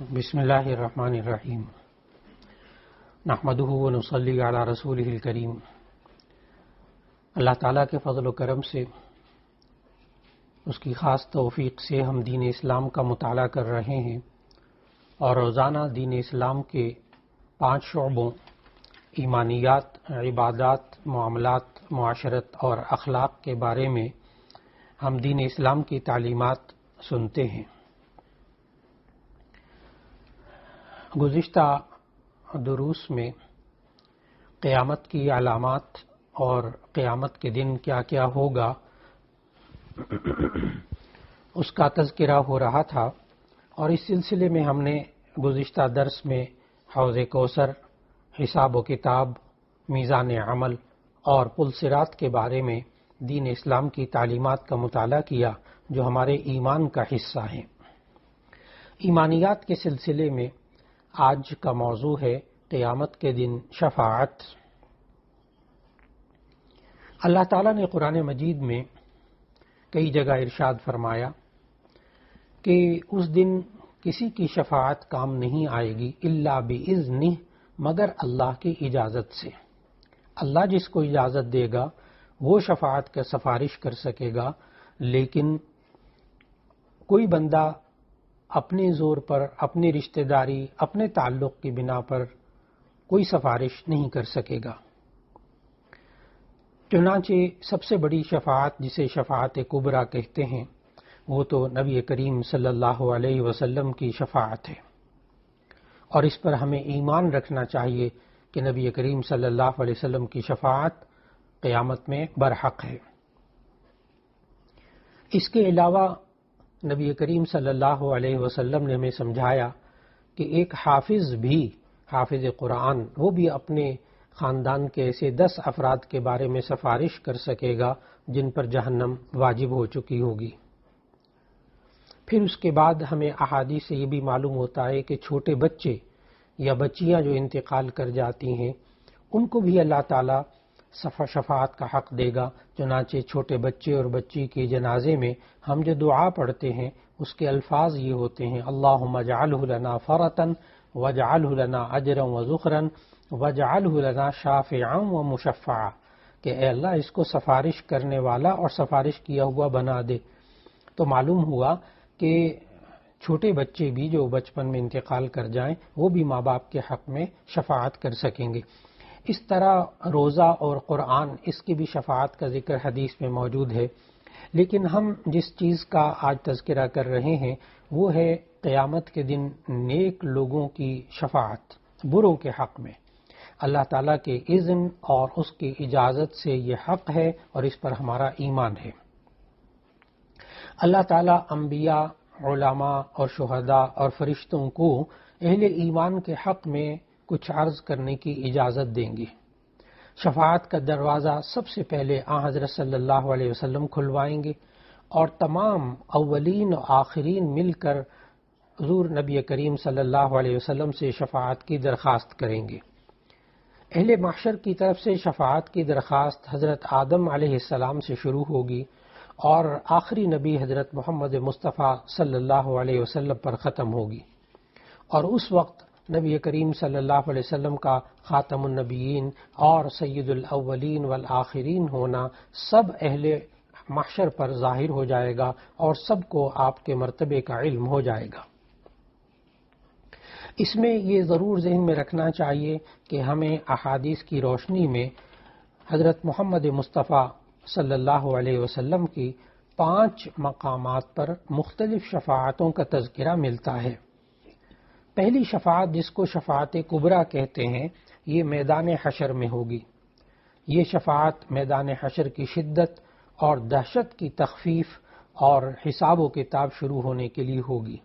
بسم اللہ الرحمن الرحیم نحمدہ ونصلی علی رسولہ الکریم۔ اللہ تعالیٰ کے فضل و کرم سے، اس کی خاص توفیق سے ہم دین اسلام کا مطالعہ کر رہے ہیں اور روزانہ دین اسلام کے 5 شعبوں ایمانیات، عبادات، معاملات، معاشرت اور اخلاق کے بارے میں ہم دین اسلام کی تعلیمات سنتے ہیں۔ گزشتہ دروس میں قیامت کی علامات اور قیامت کے دن کیا کیا ہوگا اس کا تذکرہ ہو رہا تھا، اور اس سلسلے میں ہم نے گزشتہ درس میں حوض کوثر، حساب و کتاب، میزان عمل اور پل صراط کے بارے میں دین اسلام کی تعلیمات کا مطالعہ کیا جو ہمارے ایمان کا حصہ ہیں۔ ایمانیات کے سلسلے میں آج کا موضوع ہے قیامت کے دن شفاعت۔ اللہ تعالیٰ نے قرآن مجید میں کئی جگہ ارشاد فرمایا کہ اس دن کسی کی شفاعت کام نہیں آئے گی الا باذنہ، مگر اللہ کی اجازت سے۔ اللہ جس کو اجازت دے گا وہ شفاعت کا سفارش کر سکے گا، لیکن کوئی بندہ اپنے زور پر، اپنی رشتہ داری، اپنے تعلق کی بنا پر کوئی سفارش نہیں کر سکے گا۔ چنانچہ سب سے بڑی شفاعت جسے شفاعت کبریٰ کہتے ہیں وہ تو نبی کریم صلی اللہ علیہ وسلم کی شفاعت ہے، اور اس پر ہمیں ایمان رکھنا چاہیے کہ نبی کریم صلی اللہ علیہ وسلم کی شفاعت قیامت میں برحق ہے۔ اس کے علاوہ نبی کریم صلی اللہ علیہ وسلم نے ہمیں سمجھایا کہ ایک حافظ بھی، حافظ قرآن، وہ بھی اپنے خاندان کے ایسے 10 افراد کے بارے میں سفارش کر سکے گا جن پر جہنم واجب ہو چکی ہوگی۔ پھر اس کے بعد ہمیں احادیث سے یہ بھی معلوم ہوتا ہے کہ چھوٹے بچے یا بچیاں جو انتقال کر جاتی ہیں ان کو بھی اللہ تعالیٰ شفاعت کا حق دے گا۔ چنانچہ چھوٹے بچے اور بچی کے جنازے میں ہم جو دعا پڑھتے ہیں اس کے الفاظ یہ ہوتے ہیں: اللہم اجعلہ لنا فرطا واجعلہ لنا اجرا وذخرا واجعلہ لنا شافعا ومشفعا، کہ اے اللہ اس کو سفارش کرنے والا اور سفارش کیا ہوا بنا دے۔ تو معلوم ہوا کہ چھوٹے بچے بھی جو بچپن میں انتقال کر جائیں وہ بھی ماں باپ کے حق میں شفاعت کر سکیں گے۔ اس طرح روزہ اور قرآن، اس کی بھی شفاعت کا ذکر حدیث میں موجود ہے۔ لیکن ہم جس چیز کا آج تذکرہ کر رہے ہیں وہ ہے قیامت کے دن نیک لوگوں کی شفاعت بروں کے حق میں۔ اللہ تعالیٰ کے اذن اور اس کی اجازت سے یہ حق ہے اور اس پر ہمارا ایمان ہے۔ اللہ تعالیٰ انبیاء، علماء اور شہداء اور فرشتوں کو اہل ایمان کے حق میں کچھ عرض کرنے کی اجازت دیں گے۔ شفاعت کا دروازہ سب سے پہلے حضرت صلی اللہ علیہ وسلم کھلوائیں گے، اور تمام اولین و آخرین مل کر حضور نبی کریم صلی اللہ علیہ وسلم سے شفاعت کی درخواست کریں گے۔ اہل محشر کی طرف سے شفاعت کی درخواست حضرت آدم علیہ السلام سے شروع ہوگی اور آخری نبی حضرت محمد مصطفیٰ صلی اللہ علیہ وسلم پر ختم ہوگی، اور اس وقت نبی کریم صلی اللہ علیہ وسلم کا خاتم النبیین اور سید الاولین والآخرین ہونا سب اہل محشر پر ظاہر ہو جائے گا اور سب کو آپ کے مرتبے کا علم ہو جائے گا۔ اس میں یہ ضرور ذہن میں رکھنا چاہیے کہ ہمیں احادیث کی روشنی میں حضرت محمد مصطفیٰ صلی اللہ علیہ وسلم کی 5 مقامات پر مختلف شفاعتوں کا تذکرہ ملتا ہے۔ پہلی شفاعت جس کو شفاعت کبریٰ کہتے ہیں یہ میدان حشر میں ہوگی۔ یہ شفاعت میدان حشر کی شدت اور دہشت کی تخفیف اور حساب و کتاب شروع ہونے کے لیے ہوگی۔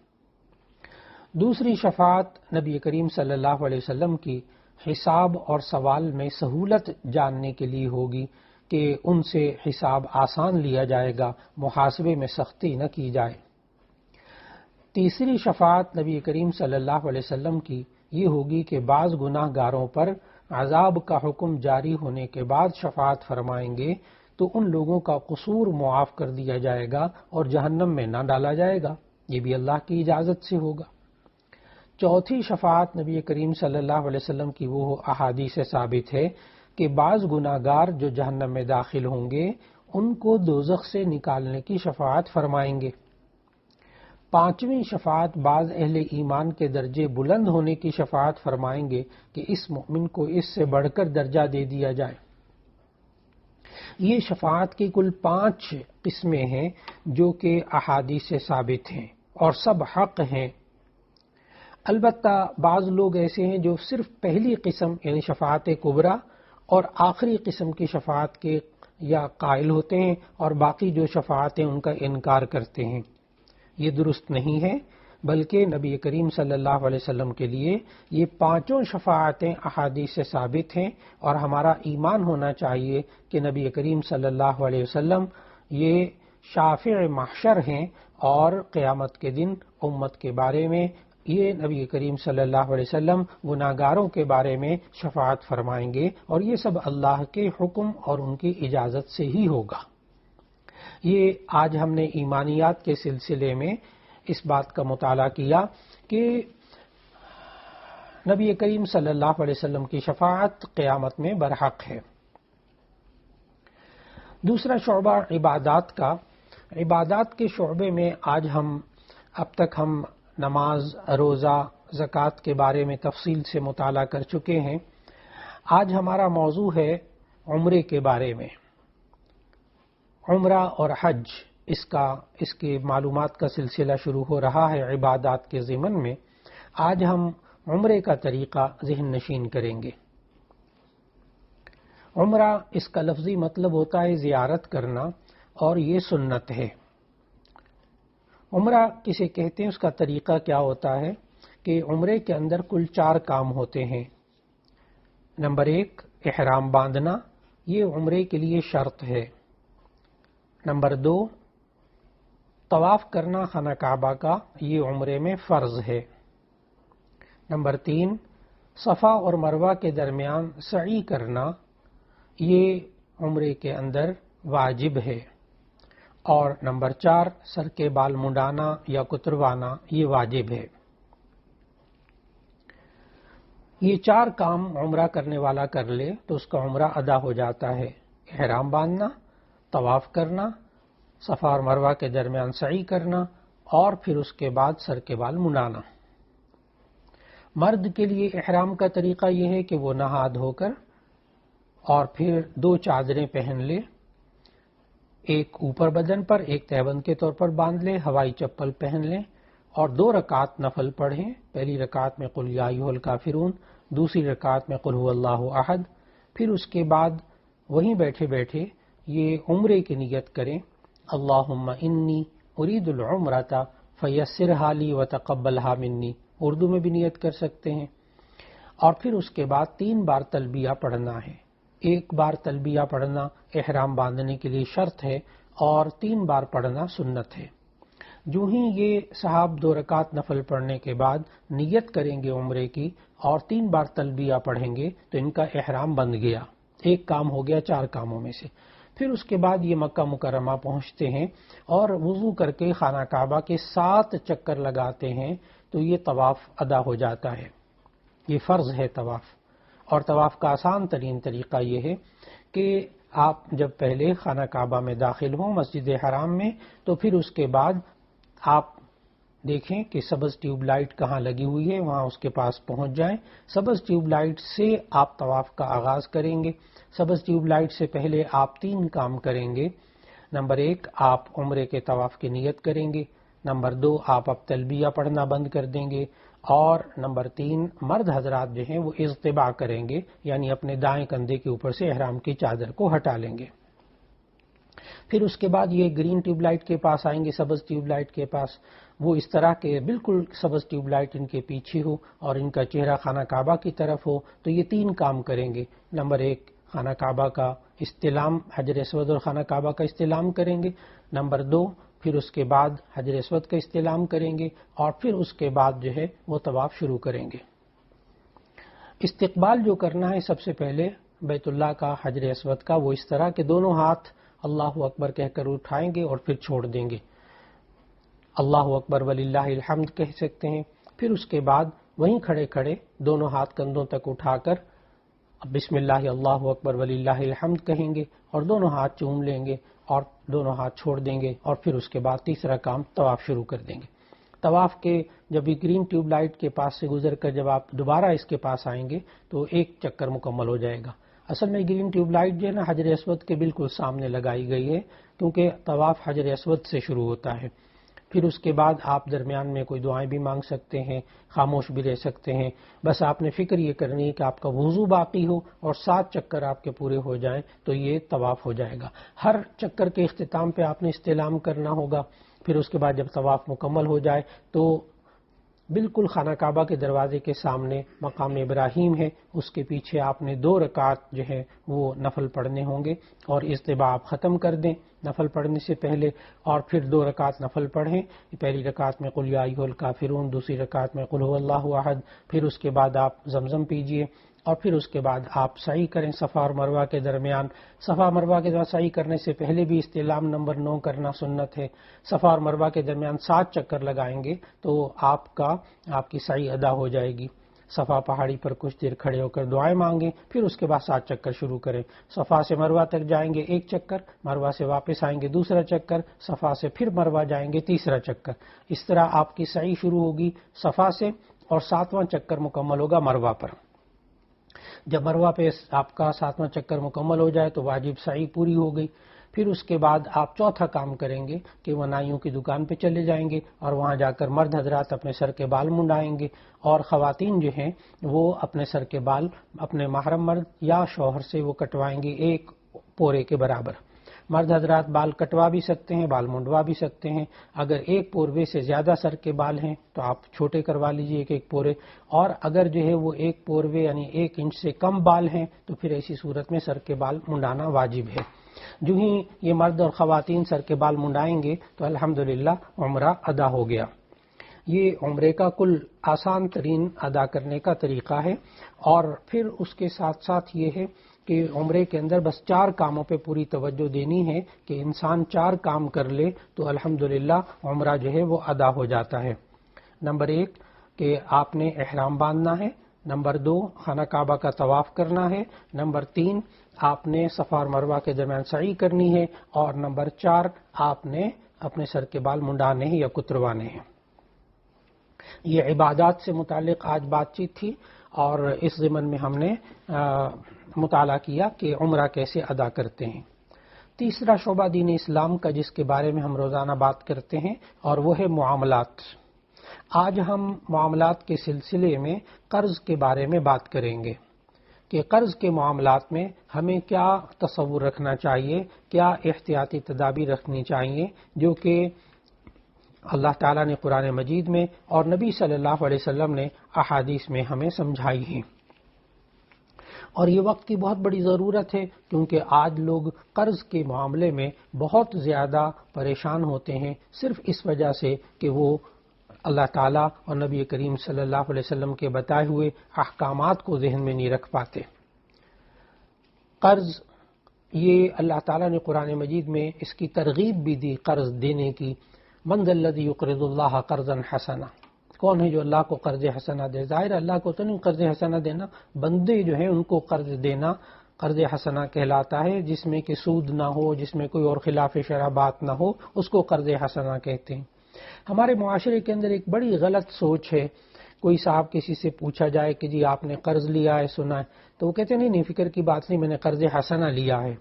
دوسری شفاعت نبی کریم صلی اللہ علیہ وسلم کی حساب اور سوال میں سہولت جاننے کے لیے ہوگی کہ ان سے حساب آسان لیا جائے گا، محاسبے میں سختی نہ کی جائے۔ تیسری شفاعت نبی کریم صلی اللہ علیہ وسلم کی یہ ہوگی کہ بعض گناہ گاروں پر عذاب کا حکم جاری ہونے کے بعد شفاعت فرمائیں گے تو ان لوگوں کا قصور معاف کر دیا جائے گا اور جہنم میں نہ ڈالا جائے گا، یہ بھی اللہ کی اجازت سے ہوگا۔ چوتھی شفاعت نبی کریم صلی اللہ علیہ وسلم کی وہ احادیث سے ثابت ہے کہ بعض گناہگار جو جہنم میں داخل ہوں گے ان کو دوزخ سے نکالنے کی شفاعت فرمائیں گے۔ پانچویں شفاعت بعض اہل ایمان کے درجے بلند ہونے کی شفاعت فرمائیں گے کہ اس مومن کو اس سے بڑھ کر درجہ دے دیا جائے۔ یہ شفاعت کی کل 5 قسمیں ہیں جو کہ احادیث سے ثابت ہیں اور سب حق ہیں۔ البتہ بعض لوگ ایسے ہیں جو صرف پہلی قسم یعنی شفاعت کبریٰ اور آخری قسم کی شفاعت کے یا قائل ہوتے ہیں اور باقی جو شفاعتیں ان کا انکار کرتے ہیں۔ یہ درست نہیں ہے، بلکہ نبی کریم صلی اللہ علیہ وسلم کے لیے یہ 5 شفاعتیں احادیث سے ثابت ہیں، اور ہمارا ایمان ہونا چاہیے کہ نبی کریم صلی اللہ علیہ وسلم یہ شافع محشر ہیں، اور قیامت کے دن امت کے بارے میں یہ نبی کریم صلی اللہ علیہ وسلم گناہگاروں کے بارے میں شفاعت فرمائیں گے، اور یہ سب اللہ کے حکم اور ان کی اجازت سے ہی ہوگا۔ یہ آج ہم نے ایمانیات کے سلسلے میں اس بات کا مطالعہ کیا کہ نبی کریم صلی اللہ علیہ وسلم کی شفاعت قیامت میں برحق ہے۔ دوسرا شعبہ عبادات کا۔ عبادات کے شعبے میں آج اب تک ہم نماز، روزہ، زکوٰۃ کے بارے میں تفصیل سے مطالعہ کر چکے ہیں۔ آج ہمارا موضوع ہے عمرے کے بارے میں۔ عمرہ اور حج اس کے معلومات کا سلسلہ شروع ہو رہا ہے عبادات کے ضمن میں۔ آج ہم عمرے کا طریقہ ذہن نشین کریں گے۔ عمرہ اس کا لفظی مطلب ہوتا ہے زیارت کرنا، اور یہ سنت ہے۔ عمرہ کسے کہتے ہیں، اس کا طریقہ کیا ہوتا ہے کہ عمرے کے اندر کل 4 کام ہوتے ہیں۔ نمبر 1 احرام باندھنا، یہ عمرے کے لیے شرط ہے۔ نمبر 2 طواف کرنا خانہ کعبہ کا، یہ عمرے میں فرض ہے۔ نمبر 3 صفا اور مروہ کے درمیان سعی کرنا، یہ عمرے کے اندر واجب ہے۔ اور نمبر 4 سر کے بال منڈانا یا کتروانا، یہ واجب ہے۔ یہ 4 کام عمرہ کرنے والا کر لے تو اس کا عمرہ ادا ہو جاتا ہے۔ احرام باندھنا، طواف کرنا، صفا اور مروہ کے درمیان سعی کرنا، اور پھر اس کے بعد سر کے بال منڈانا۔ مرد کے لیے احرام کا طریقہ یہ ہے کہ وہ نہا دھو کر اور پھر 2 چادریں پہن لے، ایک اوپر بدن پر، ایک تہبند کے طور پر باندھ لے، ہوائی چپل پہن لیں اور 2 رکعت نفل پڑھیں۔ پہلی رکعت میں قل یا ایھا الکافرون، دوسری رکعت میں قل ھو اللہ احد۔ پھر اس کے بعد وہیں بیٹھے بیٹھے یہ عمرے کی نیت کریں، اللہم انی ارید العمرۃ فیسرھا لی وتقبلھا منی، اردو میں بھی نیت کر سکتے ہیں۔ اور پھر اس کے بعد 3 بار تلبیہ پڑھنا ہے۔ 1 بار تلبیہ پڑھنا احرام باندھنے کے لیے شرط ہے، اور 3 بار پڑھنا سنت ہے۔ جو ہی یہ صاحب 2 رکعت نفل پڑھنے کے بعد نیت کریں گے عمرے کی اور 3 بار تلبیہ پڑھیں گے تو ان کا احرام بند گیا، 1 کام ہو گیا 4 کاموں میں سے۔ پھر اس کے بعد یہ مکہ مکرمہ پہنچتے ہیں اور وضو کر کے خانہ کعبہ کے 7 چکر لگاتے ہیں، تو یہ طواف ادا ہو جاتا ہے۔ یہ فرض ہے طواف، اور طواف کا آسان ترین طریقہ یہ ہے کہ آپ جب پہلے خانہ کعبہ میں داخل ہوں مسجد حرام میں، تو پھر اس کے بعد آپ دیکھیں کہ سبز ٹیوب لائٹ کہاں لگی ہوئی ہے، وہاں اس کے پاس پہنچ جائیں۔ سبز ٹیوب لائٹ سے آپ طواف کا آغاز کریں گے۔ سبز ٹیوب لائٹ سے پہلے آپ 3 کام کریں گے۔ نمبر 1 آپ عمرے کے طواف کی نیت کریں گے۔ نمبر 2 آپ اب تلبیہ پڑھنا بند کر دیں گے، اور نمبر 3 مرد حضرات جو ہیں وہ اضطباع کریں گے، یعنی اپنے دائیں کندھے کے اوپر سے احرام کی چادر کو ہٹا لیں گے۔ پھر اس کے بعد یہ گرین ٹیوب لائٹ کے پاس آئیں گے، سبز ٹیوب لائٹ کے پاس، وہ اس طرح کے بالکل سبز ٹیوب لائٹ ان کے پیچھے ہو اور ان کا چہرہ خانہ کعبہ کی طرف ہو، تو یہ 3 کام کریں گے۔ نمبر 1 خانہ کعبہ کا استلام، حجر اسود اور خانہ کعبہ کا استلام کریں گے۔ نمبر 2 پھر اس کے بعد حجر اسود کا استلام کریں گے، اور پھر اس کے بعد جو ہے وہ طواف شروع کریں گے۔ استقبال جو کرنا ہے سب سے پہلے بیت اللہ کا، حجر اسود کا، وہ اس طرح کہ دونوں ہاتھ اللہ اکبر کہہ کر اٹھائیں گے اور پھر چھوڑ دیں گے۔ اللہ اکبر وللہ الحمد کہہ سکتے ہیں۔ پھر اس کے بعد وہیں کھڑے کھڑے دونوں ہاتھ کندھوں تک اٹھا کر بسم اللہ اللہ اکبر وللہ الحمد کہیں گے اور دونوں ہاتھ چوم لیں گے اور دونوں ہاتھ چھوڑ دیں گے، اور پھر اس کے بعد تیسرا کام طواف شروع کر دیں گے۔ طواف کے جب یہ گرین ٹیوب لائٹ کے پاس سے گزر کر جب آپ دوبارہ اس کے پاس آئیں گے تو ایک چکر مکمل ہو جائے گا۔ اصل میں گرین ٹیوب لائٹ جو ہے نا حجر اسود کے بالکل سامنے لگائی گئی ہے، کیونکہ طواف حجر اسود سے شروع ہوتا ہے۔ پھر اس کے بعد آپ درمیان میں کوئی دعائیں بھی مانگ سکتے ہیں، خاموش بھی رہ سکتے ہیں، بس آپ نے فکر یہ کرنی ہے کہ آپ کا وضو باقی ہو اور 7 چکر آپ کے پورے ہو جائیں تو یہ طواف ہو جائے گا۔ ہر چکر کے اختتام پہ آپ نے استعلام کرنا ہوگا۔ پھر اس کے بعد جب طواف مکمل ہو جائے تو بالکل خانہ کعبہ کے دروازے کے سامنے مقام ابراہیم ہے، اس کے پیچھے آپ نے 2 رکعت جو ہے وہ نفل پڑھنے ہوں گے، اور اجتباع آپ ختم کر دیں نفل پڑھنے سے پہلے، اور پھر 2 رکعت نفل پڑھیں۔ پہلی رکعت میں قل یا ایھا الکافرون، دوسری رکعت میں قل ھو اللہ احد، پھر اس کے بعد آپ زمزم پیجئے، اور پھر اس کے بعد آپ سعی کریں صفا اور مروہ کے درمیان۔ صفا مروہ کے درمیان سعی کرنے سے پہلے بھی استعلام نمبر 9 کرنا سنت ہے۔ صفا اور مروہ کے درمیان 7 چکر لگائیں گے تو آپ کی سعی ادا ہو جائے گی۔ صفا پہاڑی پر کچھ دیر کھڑے ہو کر دعائیں مانگیں، پھر اس کے بعد 7 چکر شروع کریں۔ صفا سے مروہ تک جائیں گے 1 چکر، مروہ سے واپس آئیں گے 2 چکر، صفا سے پھر مروہ جائیں گے 3 چکر۔ اس طرح آپ کی سعی شروع ہوگی صفا سے، اور 7واں چکر مکمل ہوگا مروہ پر۔ جب مروہ پہ آپ کا 7واں چکر مکمل ہو جائے تو واجب سعی پوری ہو گئی۔ پھر اس کے بعد آپ چوتھا کام کریں گے کہ وہ نائیوں کی دکان پہ چلے جائیں گے، اور وہاں جا کر مرد حضرات اپنے سر کے بال منڈائیں گے، اور خواتین جو ہیں وہ اپنے سر کے بال اپنے محرم مرد یا شوہر سے وہ کٹوائیں گے 1 پورے کے برابر۔ مرد حضرات بال کٹوا بھی سکتے ہیں، بال منڈوا بھی سکتے ہیں۔ اگر 1 پوروے سے زیادہ سر کے بال ہیں تو آپ چھوٹے کروا لیجئے 1 پورے، اور اگر جو ہے وہ 1 پوروے یعنی 1 انچ سے کم بال ہیں تو پھر ایسی صورت میں سر کے بال منڈانا واجب ہے۔ جو ہی یہ مرد اور خواتین سر کے بال منڈائیں گے تو الحمدللہ عمرہ ادا ہو گیا۔ یہ عمرے کا کل آسان ترین ادا کرنے کا طریقہ ہے، اور پھر اس کے ساتھ ساتھ یہ ہے کہ عمرے کے اندر بس 4 کاموں پہ پوری توجہ دینی ہے کہ انسان 4 کام کر لے تو الحمدللہ عمرہ جو ہے وہ ادا ہو جاتا ہے۔ نمبر 1 کہ آپ نے احرام باندھنا ہے، نمبر 2 خانہ کعبہ کا طواف کرنا ہے، نمبر 3 آپ نے صفا اور مروہ کے درمیان سعی کرنی ہے، اور نمبر 4 آپ نے اپنے سر کے بال منڈانے ہیں یا کتروانے ہیں۔ یہ عبادات سے متعلق آج بات چیت تھی، اور اس ضمن میں ہم نے مطالعہ کیا کہ عمرہ کیسے ادا کرتے ہیں۔ تیسرا شعبہ دین اسلام کا جس کے بارے میں ہم روزانہ بات کرتے ہیں، اور وہ ہے معاملات۔ آج ہم معاملات کے سلسلے میں قرض کے بارے میں بات کریں گے کہ قرض کے معاملات میں ہمیں کیا تصور رکھنا چاہیے، کیا احتیاطی تدابیر رکھنی چاہیے، جو کہ اللہ تعالیٰ نے قرآن مجید میں اور نبی صلی اللہ علیہ وسلم نے احادیث میں ہمیں سمجھائی ہیں۔ اور یہ وقت کی بہت بڑی ضرورت ہے، کیونکہ آج لوگ قرض کے معاملے میں بہت زیادہ پریشان ہوتے ہیں، صرف اس وجہ سے کہ وہ اللہ تعالیٰ اور نبی کریم صلی اللہ علیہ وسلم کے بتائے ہوئے احکامات کو ذہن میں نہیں رکھ پاتے۔ قرض، یہ اللہ تعالیٰ نے قرآن مجید میں اس کی ترغیب بھی دی قرض دینے کی۔ من ذا الذی یقرض اللہ قرضا حسنا، کون ہے جو اللہ کو قرض حسنا دے؟ ظاہر اللہ کو تو نہیں قرض حسنا دینا، بندے جو ہیں ان کو قرض دینا قرض حسنا کہلاتا ہے، جس میں کہ سود نہ ہو، جس میں کوئی اور خلاف شرع بات نہ ہو، اس کو قرض حسنا کہتے ہیں۔ ہمارے معاشرے کے اندر ایک بڑی غلط سوچ ہے، کوئی صاحب کسی سے پوچھا جائے کہ جی آپ نے قرض لیا ہے سنا ہے، تو وہ کہتے ہیں نہیں فکر کی بات نہیں، میں نے قرض حسنا لیا ہے۔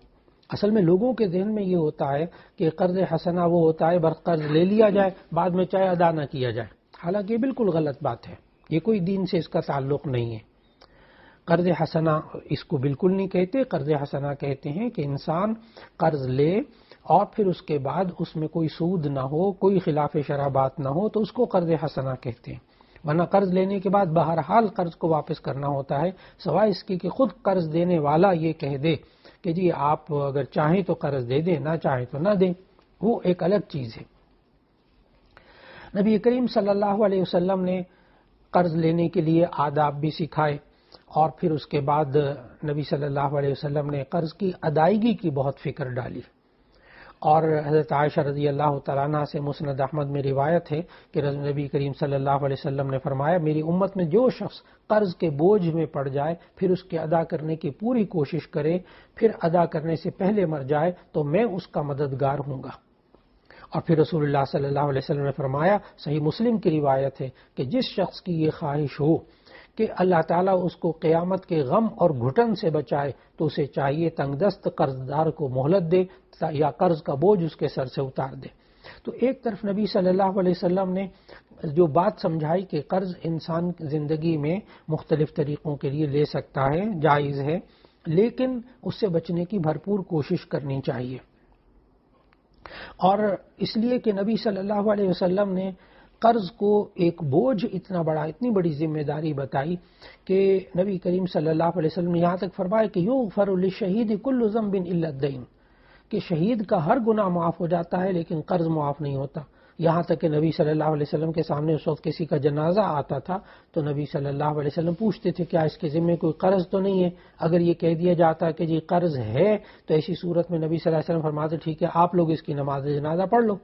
اصل میں لوگوں کے ذہن میں یہ ہوتا ہے کہ قرض حسنا وہ ہوتا ہے بس قرض لے لیا جائے، بعد میں چاہے ادا نہ کیا جائے، حالانکہ یہ بالکل غلط بات ہے، یہ کوئی دین سے اس کا تعلق نہیں ہے۔ قرض حسنا اس کو بالکل نہیں کہتے، قرض حسنا کہتے ہیں کہ انسان قرض لے اور پھر اس کے بعد اس میں کوئی سود نہ ہو، کوئی خلاف شرع بات نہ ہو، تو اس کو قرض حسنا کہتے ہیں۔ ورنہ قرض لینے کے بعد بہرحال قرض کو واپس کرنا ہوتا ہے، سوائے اس کی کہ خود قرض دینے والا یہ کہہ دے کہ جی آپ اگر چاہیں تو قرض دے دیں، نہ چاہیں تو نہ دیں، وہ ایک الگ چیز ہے۔ نبی کریم صلی اللہ علیہ وسلم نے قرض لینے کے لیے آداب بھی سکھائے، اور پھر اس کے بعد نبی صلی اللہ علیہ وسلم نے قرض کی ادائیگی کی بہت فکر ڈالی، اور حضرت عائشہ رضی اللہ تعالیٰ عنہ سے مسند احمد میں روایت ہے کہ نبی کریم صلی اللہ علیہ وسلم نے فرمایا میری امت میں جو شخص قرض کے بوجھ میں پڑ جائے پھر اس کے ادا کرنے کی پوری کوشش کرے پھر ادا کرنے سے پہلے مر جائے تو میں اس کا مددگار ہوں گا۔ اور پھر رسول اللہ صلی اللہ علیہ وسلم نے فرمایا، صحیح مسلم کی روایت ہے کہ جس شخص کی یہ خواہش ہو کہ اللہ تعالیٰ اس کو قیامت کے غم اور گھٹن سے بچائے تو اسے چاہیے تنگ دست قرضدار کو مہلت دے یا قرض کا بوجھ اس کے سر سے اتار دے۔ تو ایک طرف نبی صلی اللہ علیہ وسلم نے جو بات سمجھائی کہ قرض انسان زندگی میں مختلف طریقوں کے لیے لے سکتا ہے، جائز ہے، لیکن اس سے بچنے کی بھرپور کوشش کرنی چاہیے۔ اور اس لیے کہ نبی صلی اللہ علیہ وسلم نے قرض کو ایک بوجھ اتنی بڑی ذمہ داری بتائی کہ نبی کریم صلی اللہ علیہ وسلم نے یہاں تک فرمایا کہ یغفر للشہید کل ذنب الا الدین، کہ شہید کا ہر گناہ معاف ہو جاتا ہے لیکن قرض معاف نہیں ہوتا۔ یہاں تک کہ نبی صلی اللہ علیہ وسلم کے سامنے اس وقت کسی کا جنازہ آتا تھا تو نبی صلی اللہ علیہ وسلم پوچھتے تھے کیا اس کے ذمے کوئی قرض تو نہیں ہے؟ اگر یہ کہہ دیا جاتا کہ جی قرض ہے تو ایسی صورت میں نبی صلی اللہ علیہ وسلم فرماتے ٹھیک ہے آپ لوگ اس کی نماز جنازہ پڑھ لو۔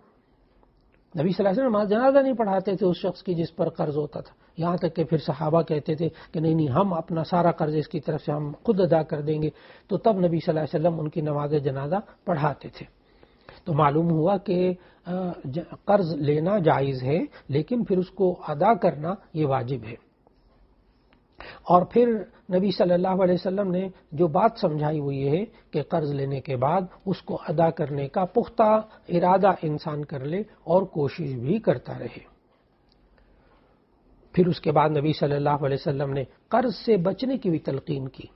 نبی صلی اللہ علیہ وسلم نماز جنازہ نہیں پڑھاتے تھے اس شخص کی جس پر قرض ہوتا تھا، یہاں تک کہ پھر صحابہ کہتے تھے کہ نہیں ہم اپنا سارا قرض اس کی طرف سے ہم خود ادا کر دیں گے، تو تب نبی صلی اللہ علیہ وسلم ان کی نماز جنازہ پڑھاتے تھے۔ تو معلوم ہوا کہ قرض لینا جائز ہے لیکن پھر اس کو ادا کرنا یہ واجب ہے۔ اور پھر نبی صلی اللہ علیہ وسلم نے جو بات سمجھائی وہ یہ ہے کہ قرض لینے کے بعد اس کو ادا کرنے کا پختہ ارادہ انسان کر لے اور کوشش بھی کرتا رہے۔ پھر اس کے بعد نبی صلی اللہ علیہ وسلم نے قرض سے بچنے کی بھی تلقین کی۔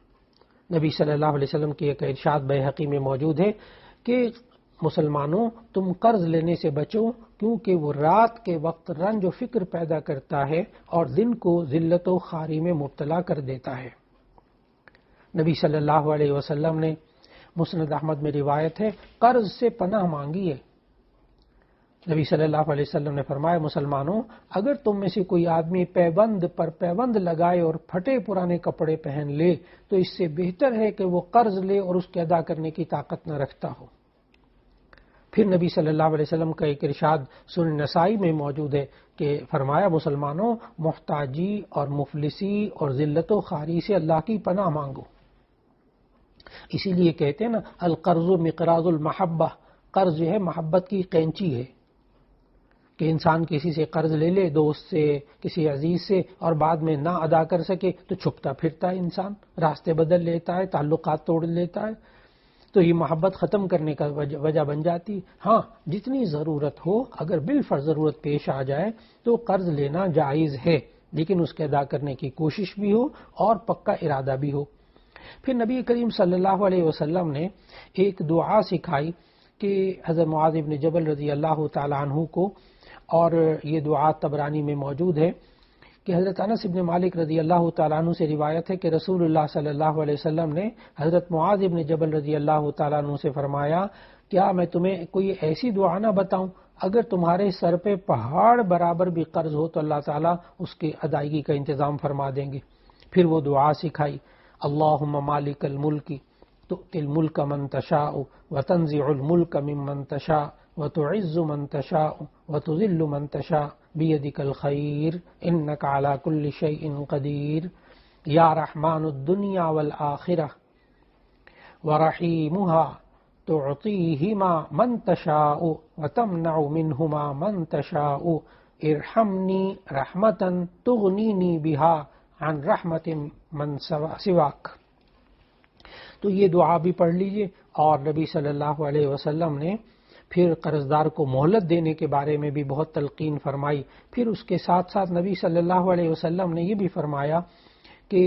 نبی صلی اللہ علیہ وسلم کی ایک ارشاد بیہقی میں موجود ہے کہ مسلمانوں تم قرض لینے سے بچو کیونکہ وہ رات کے وقت رنج و فکر پیدا کرتا ہے اور دن کو ذلت و خواری میں مبتلا کر دیتا ہے۔ نبی صلی اللہ علیہ وسلم نے مسند احمد میں روایت ہے قرض سے پناہ مانگی ہے۔ نبی صلی اللہ علیہ وسلم نے فرمایا مسلمانوں اگر تم میں سے کوئی آدمی پیبند پر پیبند لگائے اور پھٹے پرانے کپڑے پہن لے تو اس سے بہتر ہے کہ وہ قرض لے اور اس کے ادا کرنے کی طاقت نہ رکھتا ہو۔ پھر نبی صلی اللہ علیہ وسلم کا ایک ارشاد سنن نسائی میں موجود ہے کہ فرمایا مسلمانوں محتاجی اور مفلسی اور ذلت و خواری سے اللہ کی پناہ مانگو۔ اسی لیے کہتے ہیں نا القرض مقراض المحبہ، قرض جو ہے محبت کی قینچی ہے کہ انسان کسی سے قرض لے لے، دوست سے کسی عزیز سے، اور بعد میں نہ ادا کر سکے تو چھپتا پھرتا ہے، انسان راستے بدل لیتا ہے، تعلقات توڑ لیتا ہے، تو یہ محبت ختم کرنے کا وجہ بن جاتی۔ ہاں جتنی ضرورت ہو، اگر بالفرض ضرورت پیش آ جائے تو قرض لینا جائز ہے لیکن اس کے ادا کرنے کی کوشش بھی ہو اور پکا ارادہ بھی ہو۔ پھر نبی کریم صلی اللہ علیہ وسلم نے ایک دعا سکھائی کہ حضرت معاذ بن جبل رضی اللہ تعالیٰ عنہ کو، اور یہ دعا طبرانی میں موجود ہے کہ حضرت انس بن مالک رضی اللہ تعالیٰ عنہ سے روایت ہے کہ رسول اللہ صلی اللہ علیہ وسلم نے حضرت معاذ بن جبل رضی اللہ تعالیٰ عنہ سے فرمایا کیا میں تمہیں کوئی ایسی دعا نہ بتاؤں اگر تمہارے سر پہ پہاڑ برابر بھی قرض ہو تو اللہ تعالیٰ اس کی ادائیگی کا انتظام فرما دیں گے۔ پھر وہ دعا سکھائی اللہم مالک الملک تؤتی الملک من تشاء وتنزع الملک ممن تشاء وتعز من تشاء وتذل من تشاء بیدک الخیر انک علی کل شیء قدیر یا رحمن الدنیا والآخرہ ورحیمها تعطیہما من تشاء وتمنع منہما من تشاء ارحمنی رحمتا تغنینی بہا عن رحمت من سواک۔ تو یہ دعا بھی پڑھ لیجئے۔ اور نبی صلی اللہ علیہ وسلم نے پھر قرضدار کو مہلت دینے کے بارے میں بھی بہت تلقین فرمائی۔ پھر اس کے ساتھ ساتھ نبی صلی اللہ علیہ وسلم نے یہ بھی فرمایا کہ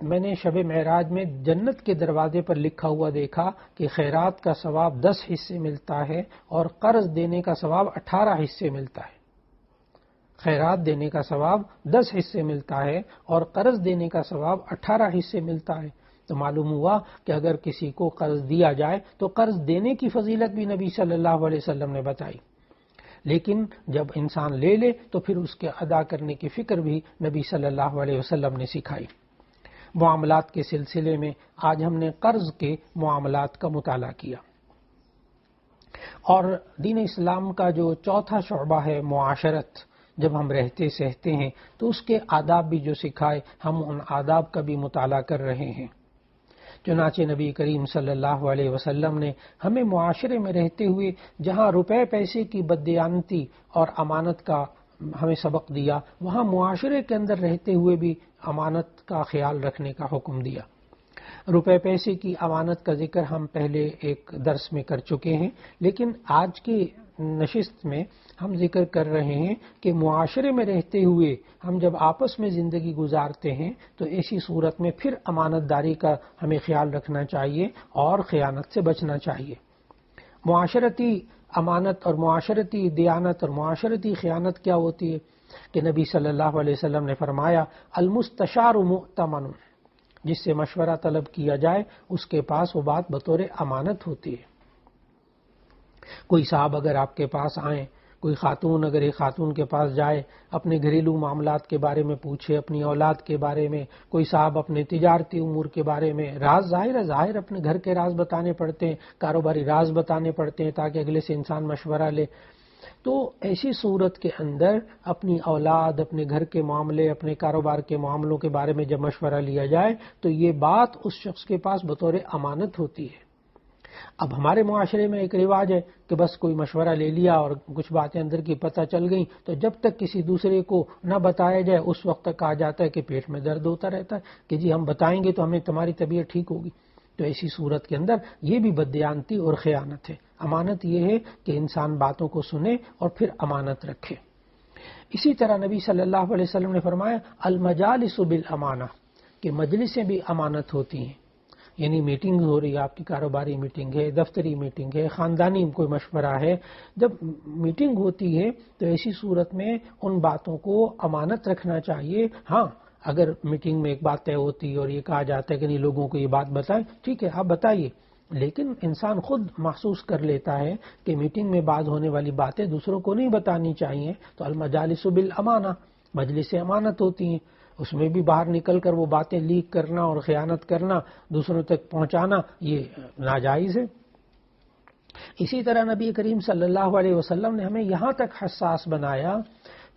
میں نے شب معراج میں جنت کے دروازے پر لکھا ہوا دیکھا کہ خیرات کا ثواب 10 حصے ملتا ہے اور قرض دینے کا ثواب 18 حصے ملتا ہے۔ خیرات دینے کا ثواب 10 حصے ملتا ہے اور قرض دینے کا ثواب 18 حصے ملتا ہے۔ تو معلوم ہوا کہ اگر کسی کو قرض دیا جائے تو قرض دینے کی فضیلت بھی نبی صلی اللہ علیہ وسلم نے بتائی، لیکن جب انسان لے لے تو پھر اس کے ادا کرنے کی فکر بھی نبی صلی اللہ علیہ وسلم نے سکھائی۔ معاملات کے سلسلے میں آج ہم نے قرض کے معاملات کا مطالعہ کیا۔ اور دین اسلام کا جو چوتھا شعبہ ہے معاشرت، جب ہم رہتے سہتے ہیں تو اس کے آداب بھی جو سکھائے ہم ان آداب کا بھی مطالعہ کر رہے ہیں۔ چنانچہ نبی کریم صلی اللہ علیہ وسلم نے ہمیں معاشرے میں رہتے ہوئے جہاں روپے پیسے کی بددیانتی اور امانت کا ہمیں سبق دیا، وہاں معاشرے کے اندر رہتے ہوئے بھی امانت کا خیال رکھنے کا حکم دیا۔ روپے پیسے کی امانت کا ذکر ہم پہلے ایک درس میں کر چکے ہیں، لیکن آج کی نشست میں ہم ذکر کر رہے ہیں کہ معاشرے میں رہتے ہوئے ہم جب آپس میں زندگی گزارتے ہیں تو ایسی صورت میں پھر امانت داری کا ہمیں خیال رکھنا چاہیے اور خیانت سے بچنا چاہیے۔ معاشرتی امانت اور معاشرتی دیانت اور معاشرتی خیانت کیا ہوتی ہے کہ نبی صلی اللہ علیہ وسلم نے فرمایا المستشار مؤتمن، جس سے مشورہ طلب کیا جائے اس کے پاس وہ بات بطور امانت ہوتی ہے۔ کوئی صاحب اگر آپ کے پاس آئیں، کوئی خاتون اگر ایک خاتون کے پاس جائے، اپنے گھریلو معاملات کے بارے میں پوچھے، اپنی اولاد کے بارے میں، کوئی صاحب اپنے تجارتی امور کے بارے میں، راز ظاہر اپنے گھر کے راز بتانے پڑتے ہیں، کاروباری راز بتانے پڑتے ہیں تاکہ اگلے سے انسان مشورہ لے، تو ایسی صورت کے اندر اپنی اولاد، اپنے گھر کے معاملے، اپنے کاروبار کے معاملوں کے بارے میں جب مشورہ لیا جائے تو یہ بات اس شخص کے پاس بطور امانت ہوتی ہے۔ اب ہمارے معاشرے میں ایک رواج ہے کہ بس کوئی مشورہ لے لیا اور کچھ باتیں اندر کی پتہ چل گئیں تو جب تک کسی دوسرے کو نہ بتایا جائے اس وقت تک کہا جاتا ہے کہ پیٹ میں درد ہوتا رہتا ہے کہ جی ہم بتائیں گے تو ہمیں تمہاری طبیعت ٹھیک ہوگی۔ تو ایسی صورت کے اندر یہ بھی بددیانتی اور خیانت ہے۔ امانت یہ ہے کہ انسان باتوں کو سنے اور پھر امانت رکھے۔ اسی طرح نبی صلی اللہ علیہ وسلم نے فرمایا المجالس بالامانہ، کہ مجلسیں بھی امانت ہوتی ہیں، یعنی میٹنگ ہو رہی ہے، آپ کی کاروباری میٹنگ ہے، دفتری میٹنگ ہے، خاندانی کوئی مشورہ ہے، جب میٹنگ ہوتی ہے تو ایسی صورت میں ان باتوں کو امانت رکھنا چاہیے۔ ہاں اگر میٹنگ میں ایک بات طے ہوتی ہے اور یہ کہا جاتا ہے کہ نہیں لوگوں کو یہ بات بتائیں، ٹھیک ہے آپ بتائیے، لیکن انسان خود محسوس کر لیتا ہے کہ میٹنگ میں بعض ہونے والی باتیں دوسروں کو نہیں بتانی چاہیے، تو المجالس بالامانہ، مجلس امانت ہوتی ہیں، اس میں بھی باہر نکل کر وہ باتیں لیک کرنا اور خیانت کرنا، دوسروں تک پہنچانا، یہ ناجائز ہے۔ اسی طرح نبی کریم صلی اللہ علیہ وسلم نے ہمیں یہاں تک حساس بنایا،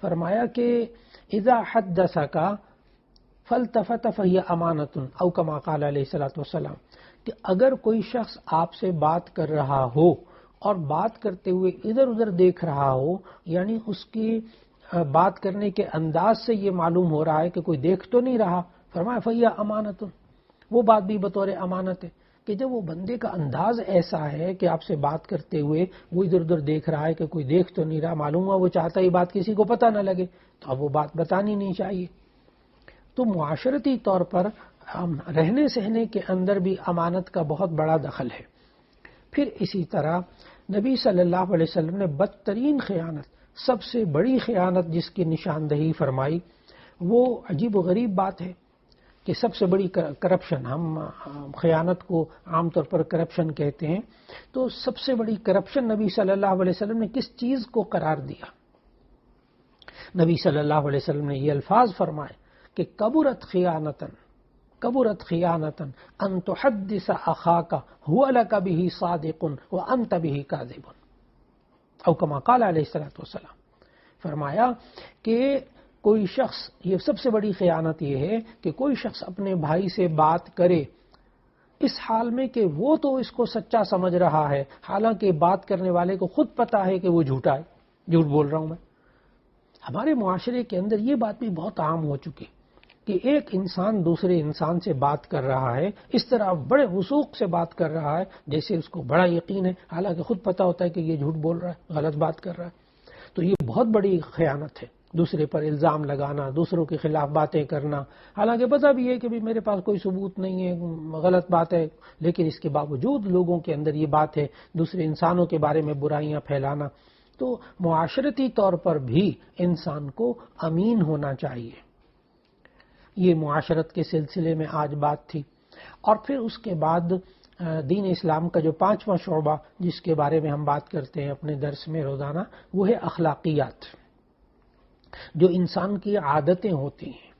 فرمایا کہ اذا حدثک فالتفت فہی امانۃ او کما قال علیہ الصلوۃ والسلام، کہ اگر کوئی شخص آپ سے بات کر رہا ہو اور بات کرتے ہوئے ادھر ادھر دیکھ رہا ہو، یعنی اس کی بات کرنے کے انداز سے یہ معلوم ہو رہا ہے کہ کوئی دیکھ تو نہیں رہا، فرمایا فہی امانۃ، وہ بات بھی بطور امانت ہے۔ کہ جب وہ بندے کا انداز ایسا ہے کہ آپ سے بات کرتے ہوئے وہ ادھر ادھر دیکھ رہا ہے کہ کوئی دیکھ تو نہیں رہا، معلوم ہوا وہ چاہتا ہے یہ بات کسی کو پتہ نہ لگے، تو اب وہ بات بتانی نہیں چاہیے۔ تو معاشرتی طور پر رہنے سہنے کے اندر بھی امانت کا بہت بڑا دخل ہے۔ پھر اسی طرح نبی صلی اللہ علیہ وسلم نے بدترین خیانت، سب سے بڑی خیانت جس کی نشاندہی فرمائی، وہ عجیب و غریب بات ہے کہ سب سے بڑی کرپشن، ہم خیانت کو عام طور پر کرپشن کہتے ہیں، تو سب سے بڑی کرپشن نبی صلی اللہ علیہ وسلم نے کس چیز کو قرار دیا؟ نبی صلی اللہ علیہ وسلم نے یہ الفاظ فرمائے کہ کبرت خیانتن ان تحدث اخاک هو لك به صادق وانت به کاذب، او کما قال علیہ الصلوۃ والسلام، فرمایا کہ کوئی شخص، یہ سب سے بڑی خیانت یہ ہے کہ کوئی شخص اپنے بھائی سے بات کرے اس حال میں کہ وہ تو اس کو سچا سمجھ رہا ہے، حالانکہ بات کرنے والے کو خود پتا ہے کہ وہ جھوٹا ہے، جھوٹ بول رہا ہوں میں۔ ہمارے معاشرے کے اندر یہ بات بھی بہت عام ہو چکی کہ ایک انسان دوسرے انسان سے بات کر رہا ہے، اس طرح بڑے وثوق سے بات کر رہا ہے جیسے اس کو بڑا یقین ہے، حالانکہ خود پتا ہوتا ہے کہ یہ جھوٹ بول رہا ہے، غلط بات کر رہا ہے۔ تو یہ بہت بڑی خیانت ہے، دوسرے پر الزام لگانا، دوسروں کے خلاف باتیں کرنا، حالانکہ پتہ بھی ہے کہ میرے پاس کوئی ثبوت نہیں ہے، غلط بات ہے، لیکن اس کے باوجود لوگوں کے اندر یہ بات ہے، دوسرے انسانوں کے بارے میں برائیاں پھیلانا۔ تو معاشرتی طور پر بھی انسان کو امین ہونا چاہیے۔ یہ معاشرت کے سلسلے میں آج بات تھی۔ اور پھر اس کے بعد دین اسلام کا جو 5واں شعبہ جس کے بارے میں ہم بات کرتے ہیں اپنے درس میں روزانہ، وہ ہے اخلاقیات، جو انسان کی عادتیں ہوتی ہیں۔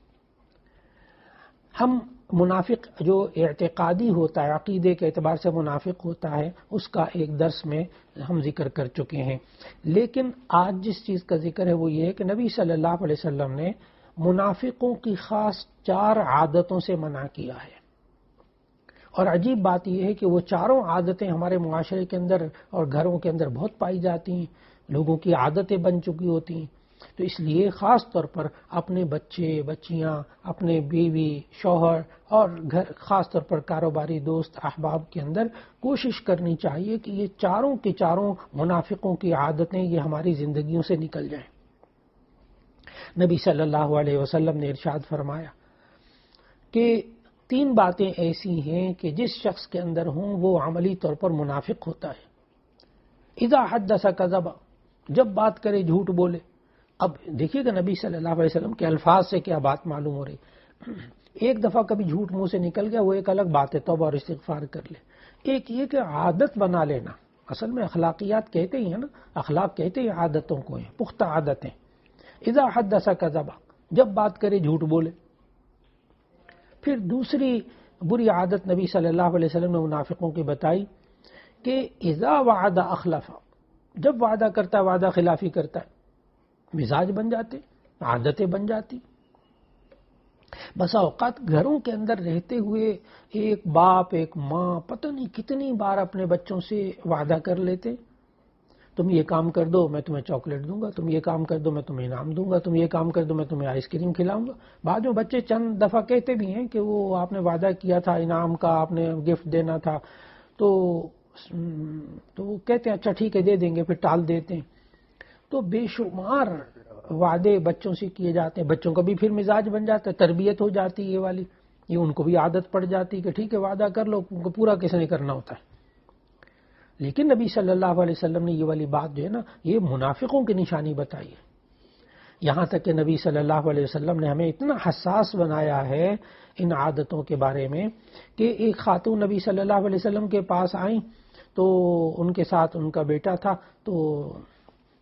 ہم منافق جو اعتقادی ہوتا ہے، عقیدے کے اعتبار سے منافق ہوتا ہے، اس کا ایک درس میں ہم ذکر کر چکے ہیں. لیکن آج جس چیز کا ذکر ہے وہ یہ ہے کہ نبی صلی اللہ علیہ وسلم نے منافقوں کی خاص 4 عادتوں سے منع کیا ہے. اور عجیب بات یہ ہے کہ وہ چاروں عادتیں ہمارے معاشرے کے اندر اور گھروں کے اندر بہت پائی جاتی ہیں، لوگوں کی عادتیں بن چکی ہوتی ہیں. تو اس لیے خاص طور پر اپنے بچے بچیاں، اپنے بیوی شوہر اور گھر، خاص طور پر کاروباری دوست احباب کے اندر کوشش کرنی چاہیے کہ یہ چاروں کے چاروں منافقوں کی عادتیں یہ ہماری زندگیوں سے نکل جائیں. نبی صلی اللہ علیہ وسلم نے ارشاد فرمایا کہ 3 باتیں ایسی ہیں کہ جس شخص کے اندر ہوں وہ عملی طور پر منافق ہوتا ہے. اذا حدث کذب، جب بات کرے جھوٹ بولے. اب دیکھیے گا نبی صلی اللہ علیہ وسلم کے الفاظ سے کیا بات معلوم ہو رہی. ایک دفعہ کبھی جھوٹ منہ سے نکل گیا وہ ایک الگ بات ہے، توبہ اور استغفار کر لے. ایک یہ کہ عادت بنا لینا، اصل میں اخلاقیات کہتے ہی ہیں نا، اخلاق کہتے ہی عادتوں کو ہیں، پختہ عادتیں. اذا حدث کذب، جب بات کرے جھوٹ بولے. پھر دوسری بری عادت نبی صلی اللہ علیہ وسلم نے منافقوں کی بتائی کہ اذا وعد اخلف، جب وعدہ کرتا ہے وعدہ خلافی کرتا ہے. مزاج بن جاتے، عادتیں بن جاتی. بسا اوقات گھروں کے اندر رہتے ہوئے ایک باپ ایک ماں پتہ نہیں کتنی بار اپنے بچوں سے وعدہ کر لیتے، تم یہ کام کر دو میں تمہیں چاکلیٹ دوں گا، تم یہ کام کر دو میں تمہیں انعام دوں گا، تم یہ کام کر دو میں تمہیں آئس کریم کھلاؤں گا. بعد میں بچے چند دفعہ کہتے بھی ہیں کہ وہ آپ نے وعدہ کیا تھا انعام کا، آپ نے گفٹ دینا تھا، تو وہ کہتے ہیں اچھا ٹھیک ہے دے دیں گے، پھر ٹال دیتے ہیں. تو بے شمار وعدے بچوں سے کیے جاتے ہیں. بچوں کا بھی پھر مزاج بن جاتا ہے، تربیت ہو جاتی ہے یہ والی، یہ ان کو بھی عادت پڑ جاتی ہے کہ ٹھیک ہے وعدہ کر لو، ان کو پورا کس نے کرنا ہوتا ہے. لیکن نبی صلی اللہ علیہ وسلم نے یہ والی بات جو ہے نا یہ منافقوں کی نشانی بتائی ہے. یہاں تک کہ نبی صلی اللہ علیہ وسلم نے ہمیں اتنا حساس بنایا ہے ان عادتوں کے بارے میں کہ ایک خاتون نبی صلی اللہ علیہ وسلم کے پاس آئیں تو ان کے ساتھ ان کا بیٹا تھا، تو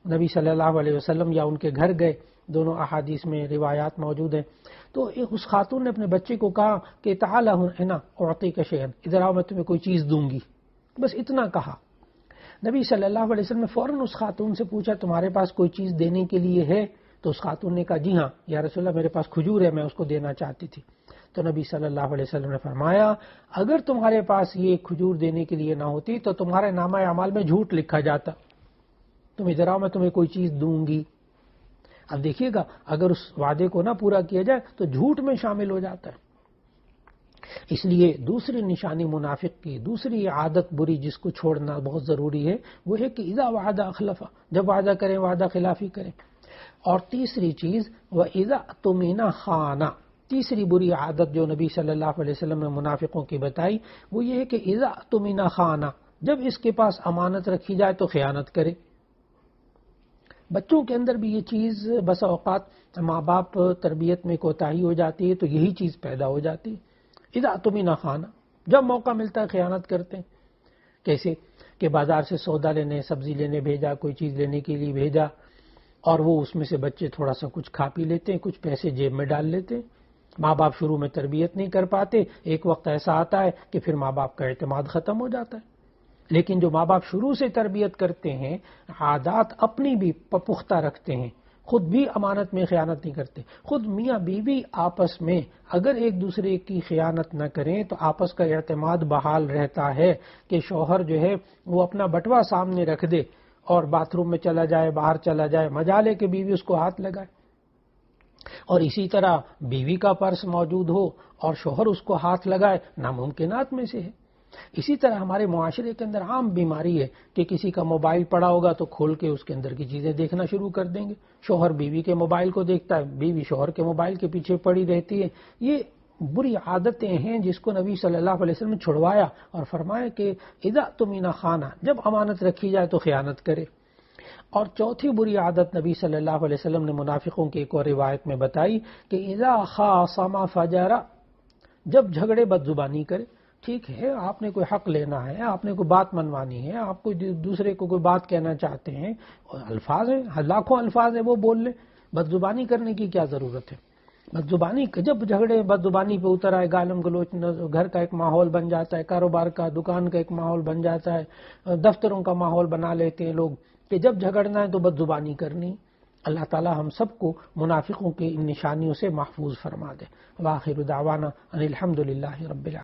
نبی صلی اللہ علیہ وسلم یا ان کے گھر گئے، دونوں احادیث میں روایات موجود ہیں. تو اس خاتون نے اپنے بچے کو کہا کہ تعالی ہنا اعطیک شیئا، ادھر آؤ میں تمہیں کوئی چیز دوں گی. بس اتنا کہا. نبی صلی اللہ علیہ وسلم نے فوراً اس خاتون سے پوچھا تمہارے پاس کوئی چیز دینے کے لیے ہے؟ تو اس خاتون نے کہا جی ہاں یا رسول اللہ میرے پاس کھجور ہے، میں اس کو دینا چاہتی تھی. تو نبی صلی اللہ علیہ وسلم نے فرمایا اگر تمہارے پاس یہ کھجور دینے کے لیے نہ ہوتی تو تمہارے نامہ اعمال میں جھوٹ لکھا جاتا، تم ادھر آؤ میں تمہیں کوئی چیز دوں گی. اب دیکھیے گا اگر اس وعدے کو نہ پورا کیا جائے تو جھوٹ میں شامل ہو جاتا ہے. اس لیے دوسری نشانی منافق کی، دوسری عادت بری جس کو چھوڑنا بہت ضروری ہے وہ ہے کہ اذا وعد اخلف، جب وعدہ کریں وعدہ خلافی کریں. اور تیسری چیز واذا اؤتمن خان، تیسری بری عادت جو نبی صلی اللہ علیہ وسلم نے منافقوں کی بتائی وہ یہ ہے کہ اذا اؤتمن خان، جب اس کے پاس امانت رکھی جائے تو خیانت کرے. بچوں کے اندر بھی یہ چیز بسا اوقات ماں باپ تربیت میں کوتاہی ہو جاتی ہے تو یہی چیز پیدا ہو جاتی ہے. اذا اؤتمن خان، جب موقع ملتا ہے خیانت کرتے ہیں. کیسے کہ بازار سے سودا لینے، سبزی لینے بھیجا، کوئی چیز لینے کے لیے بھیجا، اور وہ اس میں سے بچے تھوڑا سا کچھ کھا پی لیتے ہیں، کچھ پیسے جیب میں ڈال لیتے ہیں. ماں باپ شروع میں تربیت نہیں کر پاتے، ایک وقت ایسا آتا ہے کہ پھر ماں باپ کا اعتماد ختم ہو جاتا ہے. لیکن جو ماں باپ شروع سے تربیت کرتے ہیں، عادات اپنی بھی پختہ رکھتے ہیں، خود بھی امانت میں خیانت نہیں کرتے، خود میاں بیوی آپس میں اگر ایک دوسرے کی خیانت نہ کریں تو آپس کا اعتماد بحال رہتا ہے کہ شوہر جو ہے وہ اپنا بٹوا سامنے رکھ دے اور باتھ روم میں چلا جائے، باہر چلا جائے، مجالے کہ بیوی اس کو ہاتھ لگائے. اور اسی طرح بیوی کا پرس موجود ہو اور شوہر اس کو ہاتھ لگائے، ناممکنات میں سے ہے. اسی طرح ہمارے معاشرے کے اندر عام بیماری ہے کہ کسی کا موبائل پڑا ہوگا تو کھول کے اس کے اندر کی چیزیں دیکھنا شروع کر دیں گے. شوہر بیوی کے موبائل کو دیکھتا ہے، بیوی شوہر کے موبائل کے پیچھے پڑی رہتی ہے. یہ بری عادتیں ہیں جس کو نبی صلی اللہ علیہ وسلم نے چھڑوایا اور فرمایا کہ اذا اؤتمن خان، جب امانت رکھی جائے تو خیانت کرے. اور چوتھی بری عادت نبی صلی اللہ علیہ وسلم نے منافقوں کی ایک اور روایت میں بتائی کہ اذا خاصم فجر، جب جھگڑے بد زبانی کرے. ٹھیک ہے آپ نے کوئی حق لینا ہے، آپ نے کوئی بات منوانی ہے، آپ کوئی دوسرے کو کوئی بات کہنا چاہتے ہیں، الفاظ ہیں لاکھوں الفاظ ہیں وہ بول لیں، بد زبانی کرنے کی کیا ضرورت ہے. بد زبانی جب جھگڑے بد زبانی پہ اتر آئے، گالم گلوچ، گھر کا ایک ماحول بن جاتا ہے، کاروبار کا، دکان کا ایک ماحول بن جاتا ہے، دفتروں کا ماحول بنا لیتے ہیں لوگ کہ جب جھگڑنا ہے تو بد زبانی کرنی۔ اللہ تعالی ہم سب کو منافقوں کی ان نشانیوں سے محفوظ فرما دے۔ وآخر دعوانا ان الحمد للہ رب العالمین۔